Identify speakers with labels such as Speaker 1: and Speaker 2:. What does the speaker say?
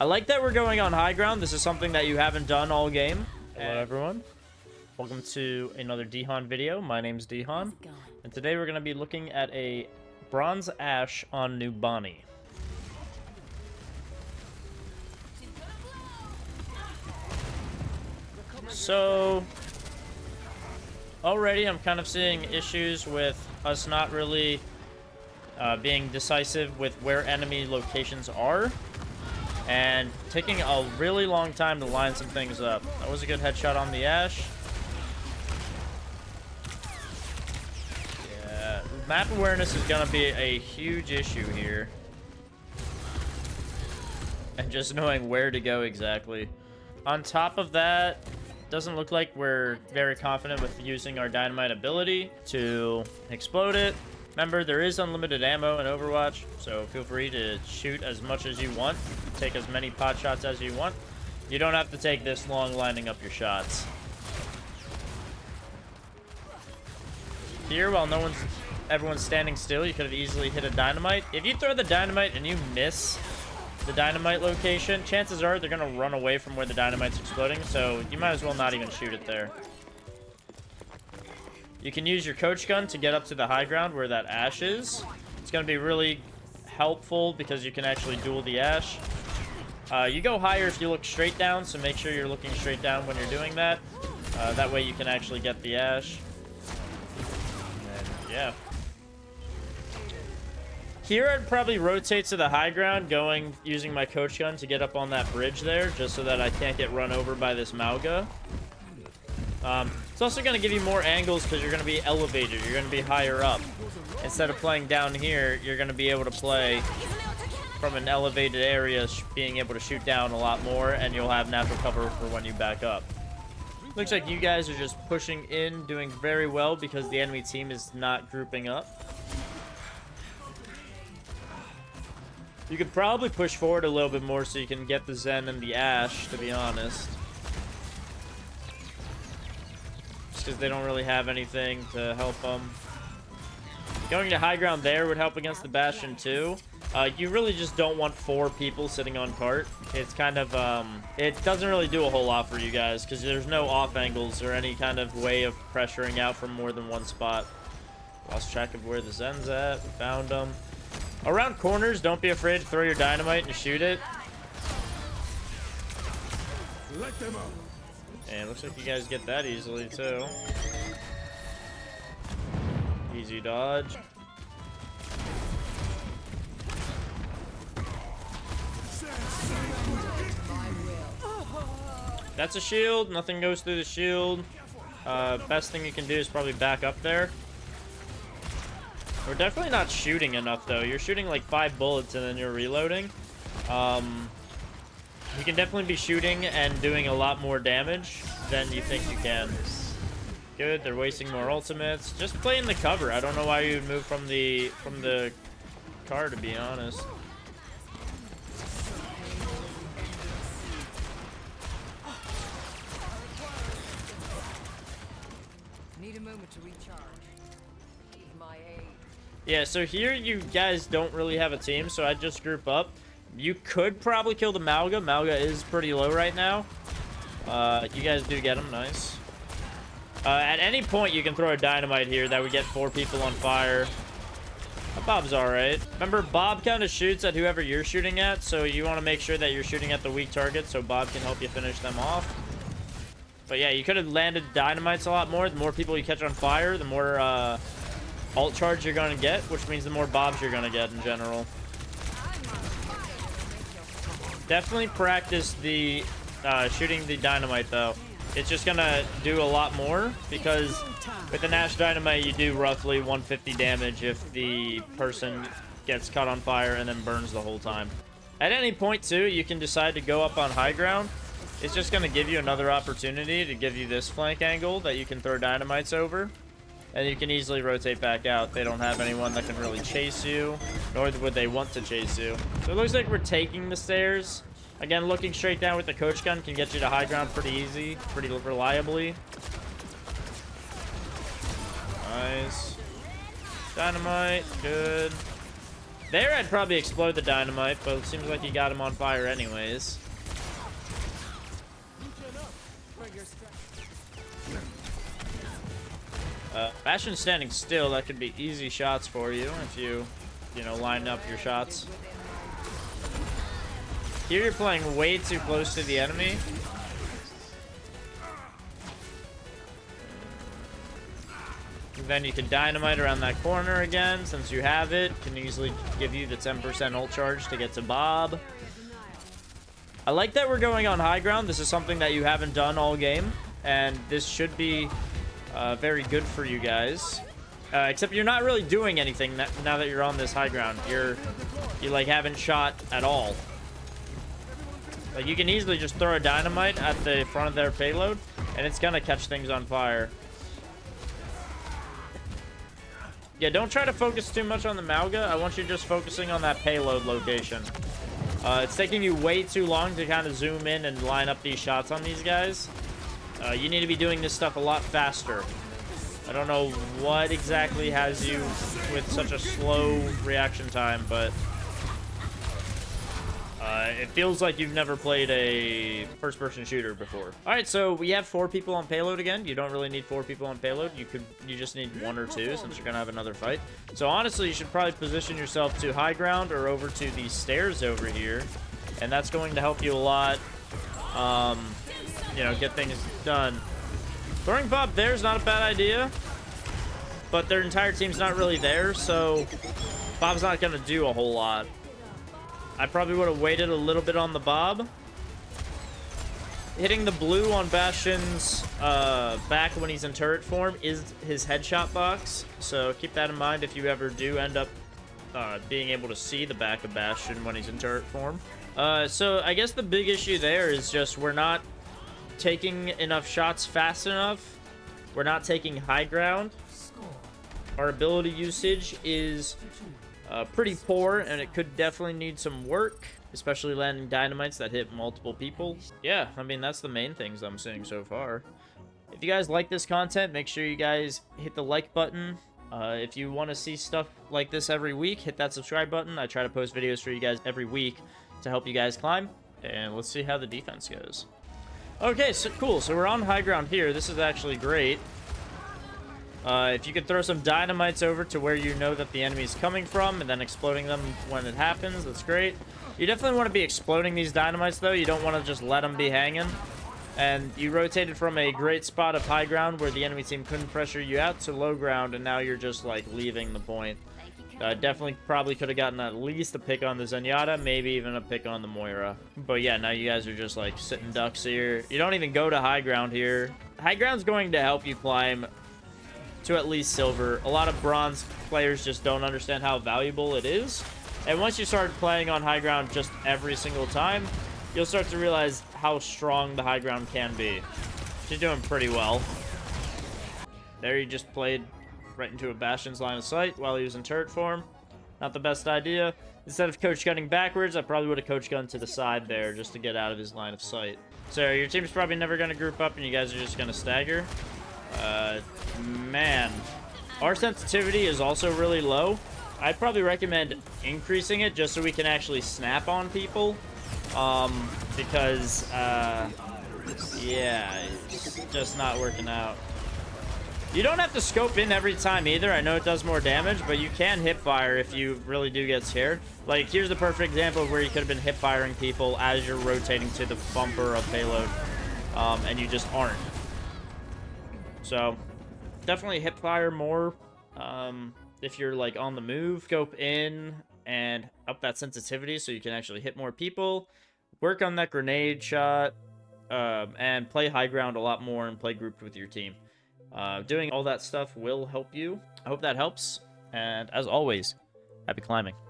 Speaker 1: I like that we're going on high ground. This is something that you haven't done all game. Hello, everyone. Welcome to another DHanHan video. My name's DHanHan, and today we're going to be looking at a bronze Ashe on New Bonnie. So, already I'm kind of seeing issues with us not really being decisive with where enemy locations are, and taking a really long time to line some things up. That was a good headshot on the Ashe. Yeah, map awareness is gonna be a huge issue here, and just knowing where to go exactly. On top of that, doesn't look like we're very confident with using our dynamite ability to explode it. Remember, there is unlimited ammo in Overwatch, so feel free to shoot as much as you want, take as many pot shots as you want. You don't have to take this long lining up your shots. Here, while everyone's standing still, you could have easily hit a dynamite. If you throw the dynamite and you miss the dynamite location, chances are they're gonna run away from where the dynamite's exploding, so you might as well not even shoot it there. You can use your coach gun to get up to the high ground where that Ashe is. It's gonna be really helpful because you can actually duel the Ashe. You go higher if you look straight down, so make sure you're looking straight down when you're doing that. That way you can actually get the Ashe. And yeah. Here, I'd probably rotate to the high ground, using my coach gun to get up on that bridge there, just so that I can't get run over by this Mauga. It's also going to give you more angles because you're going to be elevated. You're going to be higher up. Instead of playing down here, you're going to be able to play from an elevated area, being able to shoot down a lot more, and you'll have natural cover for when you back up. Looks like you guys are just pushing in, doing very well because the enemy team is not grouping up. You could probably push forward a little bit more so you can get the Zen and the Ashe, to be honest. Just because they don't really have anything to help them. Going to high ground there would help against the Bastion too. You really just don't want 4 people sitting on cart. It's kind of, it doesn't really do a whole lot for you guys because there's no off angles or any kind of way of pressuring out from more than one spot. Lost track of where the Zen's at. We found them. Around corners, don't be afraid to throw your dynamite and shoot it.
Speaker 2: Let them out.
Speaker 1: And looks like you guys get that easily too. Easy dodge. That's a shield. Nothing goes through the shield. Best thing you can do is probably back up there. We're definitely not shooting enough, though. You're shooting like 5 bullets and then you're reloading. You can definitely be shooting and doing a lot more damage than you think you can. Good, they're wasting more ultimates. Just play in the cover. I don't know why you would move from the car, to be honest.
Speaker 3: Need a moment to recharge. My aid.
Speaker 1: Yeah, so here you guys don't really have a team, so I just group up. You could probably kill the Mauga. Mauga is pretty low right now. You guys do get him. Nice. At any point, you can throw a dynamite here that would get 4 people on fire. Bob's alright. Remember, Bob kind of shoots at whoever you're shooting at, so you want to make sure that you're shooting at the weak target so Bob can help you finish them off. But yeah, you could have landed dynamites a lot more. The more people you catch on fire, the more ult charge you're going to get, which means the more Bobs you're going to get in general. Definitely practice the shooting the dynamite, though. It's just going to do a lot more, because with an Ashe dynamite, you do roughly 150 damage if the person gets caught on fire and then burns the whole time. At any point, too, you can decide to go up on high ground. It's just going to give you another opportunity to give you this flank angle that you can throw dynamites over. And you can easily rotate back out. They don't have anyone that can really chase you, nor would they want to chase you. So it looks like we're taking the stairs. Again, looking straight down with the coach gun can get you to high ground pretty easy, pretty reliably. Nice. Dynamite, good. There, I'd probably explode the dynamite, but it seems like he got him on fire anyways. Bastion's standing still. That could be easy shots for you if you know, line up your shots. Here you're playing way too close to the enemy. And then you can dynamite around that corner again, since you have it. Can easily give you the 10% ult charge to get to Bob. I like that we're going on high ground. This is something that you haven't done all game, and this should be very good for you guys. Except you're not really doing anything now that you're on this high ground. You like haven't shot at all. Like you can easily just throw a dynamite at the front of their payload, and it's gonna catch things on fire. Yeah, don't try to focus too much on the Mauga. I want you just focusing on that payload location. It's taking you way too long to kind of zoom in and line up these shots on these guys. You need to be doing this stuff a lot faster. I don't know what exactly has you with such a slow reaction time, but it feels like you've never played a first-person shooter before. All right, so we have 4 people on payload again. You don't really need 4 people on payload. You just need 1 or 2 since you're gonna have another fight. So honestly, you should probably position yourself to high ground or over to these stairs over here, and that's going to help you a lot. You know, get things done. Throwing Bob there is not a bad idea, but their entire team's not really there, so Bob's not gonna do a whole lot. I probably would have waited a little bit on the Bob. Hitting the blue on Bastion's back when he's in turret form is his headshot box, so keep that in mind if you ever do end up being able to see the back of Bastion when he's in turret form. So I guess the big issue there is just we're not taking enough shots fast enough. We're not taking high ground. Our ability usage is pretty poor, and it could definitely need some work, especially landing dynamites that hit multiple people. Yeah, I mean, that's the main things I'm seeing so far. If you guys like this content, make sure you guys hit the like button. If you want to see stuff like this every week, hit that subscribe button. I try to post videos for you guys every week to help you guys climb, and let's see how the defense goes. Okay, so cool. So we're on high ground here. This is actually great. If you could throw some dynamites over to where you know that the enemy's coming from and then exploding them when it happens, that's great. You definitely want to be exploding these dynamites, though. You don't want to just let them be hanging. And you rotated from a great spot of high ground where the enemy team couldn't pressure you out to low ground, and now you're just, like, leaving the point. Definitely probably could have gotten at least a pick on the Zenyatta, maybe even a pick on the Moira. But yeah, now you guys are just like sitting ducks here. You don't even go to high ground here. High ground's going to help you climb to at least silver. A lot of bronze players just don't understand how valuable it is. And once you start playing on high ground just every single time, you'll start to realize how strong the high ground can be. She's doing pretty well. There you just played right into a Bastion's line of sight while he was in turret form. Not the best idea. Instead of coach gunning backwards, I probably would have coach gunned to the side there just to get out of his line of sight. So your team's probably never going to group up and you guys are just going to stagger. Man. Our sensitivity is also really low. I'd probably recommend increasing it just so we can actually snap on people. Because, yeah, it's just not working out. You don't have to scope in every time either. I know it does more damage, but you can hip fire if you really do get scared. Like, here's the perfect example of where you could have been hip firing people as you're rotating to the bumper of payload, and you just aren't. So, definitely hip fire more if you're, like, on the move. Scope in and up that sensitivity so you can actually hit more people. Work on that grenade shot, and play high ground a lot more and play grouped with your team. Doing all that stuff will help you. I hope that helps. And as always, happy climbing.